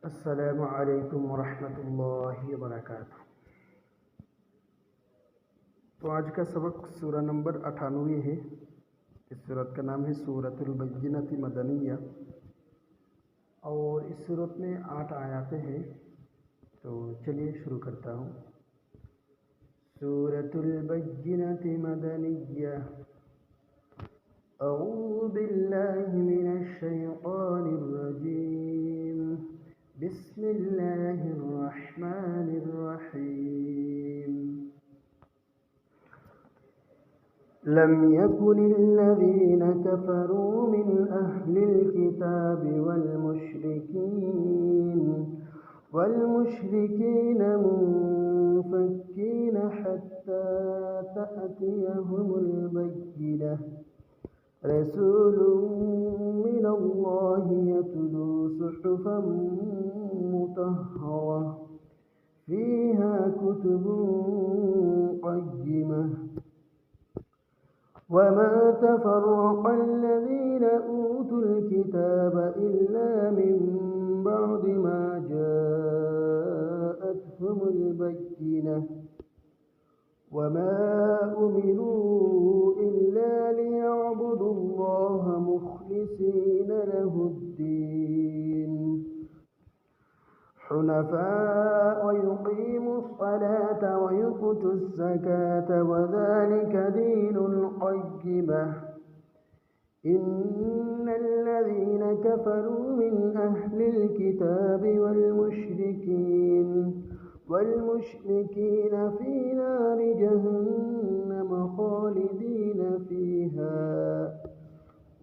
अस्सलामु अलैकुम वरहमतुल्लाहि वबरकातुहू। तो आज का सबक सूरा नंबर 98 है। इस सूरत का नाम है सूरतुल बय्यिनती मदनिया और इस सूरत में 8 आयतें हैं। तो चलिए शुरू करता हूँ। सूरतुल बय्यिनती मदनिया अऊज़ु बिल्लाहि मिनश शैतानिर रजीम बिस्मिल्लाहिर रहमानिर रहीम। लम यकुनिल्लज़ीन कफ़रू मिन अहलिल किताबि वल मुश्रिकीन मुनफ़क्कीन हत्ता तअतियहुमुल बय्यिनह रसूलुम मिनल्लाहि यतलू सुहुफ़न मुतहहरह फ़ीहा कुतुबुन क़य्यिमह वमा तफ़र्रक़ल्लज़ीन ऊतुल किताब इल्ला मिन बअदि मा जाअतहुमुल बय्यिनह वमा उमिरू इल्ला लियअबुदुल्लाह मुख़लिसीन लहुद्दीन हुनफ़ाअ वयुक़ीमुस्सलाता वयु'तुज़्ज़काता वज़ालिक दीनुल क़य्यिमह। इन्नल्लज़ीन कफ़रू मिन अहलिल किताबि वल मुश्रिकीन फ़ी नारि जहन्नम ख़ालिदीन फ़ीहा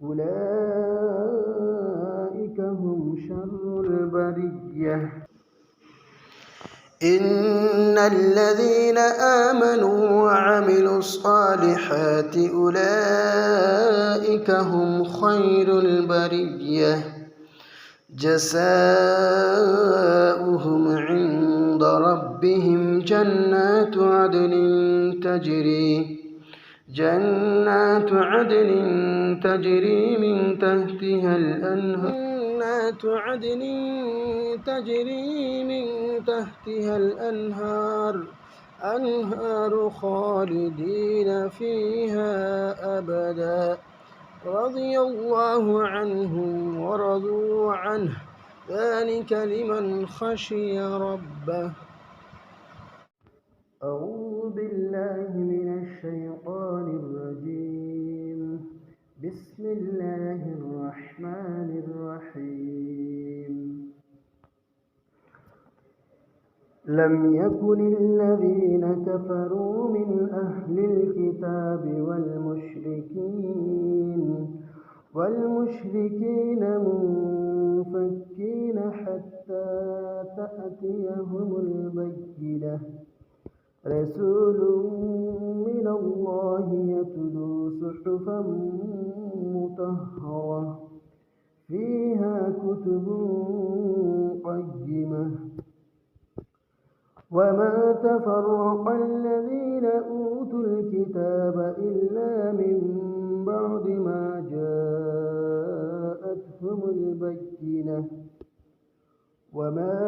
उलाइका हुम शर्रुल बरिय्यह। इन्नल्लज़ीन आमनू वअमिलुस्सालिहाति उलाइका हुम खैरुल बरिय्यह जज़ाउहुम इंद रब्बिहिम जन्नातु अदनिन तजरी मिन तहतिहा الأنهار خالدين فيها أبدا رضي الله عنهم ورضوا عنه ذلك لمن خشي ربه أعوذ بالله من الشيطان الرجيم بسم الله الرحمن الرحيم لم يكن الذين كفروا من أهل الكتاب والمشركين منفكين حتى تأتيهم البينة رسول من الله يتلو صحفا مطهرة فيها كتب قيمة وما تفرق الذين أوتوا الكتاب إلا من بعد ما جاءتهم البينة وما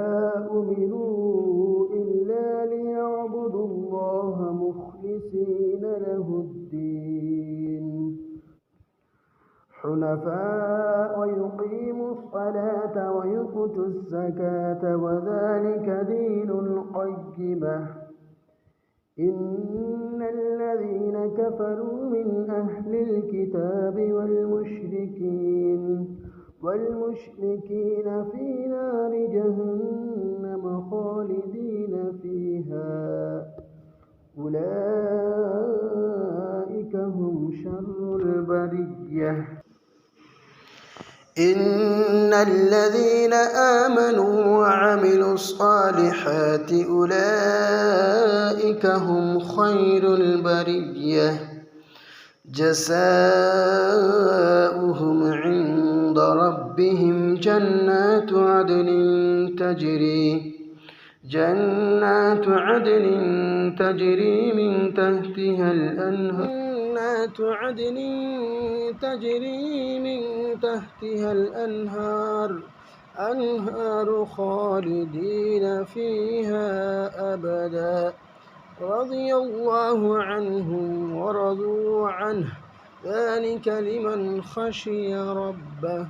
أمروا إلا ليعبدوا الله مخلصين له الدين حنفاء ويقيموا الصلاة ويؤتوا الزكاة وذلك دين القيمة. إن الذين كفروا من أهل الكتاب والمشركين في نار جهنم خالدين فيها أولئك هم شر البرية. إن الذين آمنوا وعملوا الصالحات أولئك هم خير البرية جزاؤهم عند ربهم جنات عدن تجري من تحتها الأنهار أنهار خالدين فيها أبدا رضي الله عنهم ورضوا عنه ذلك لمن خشي ربه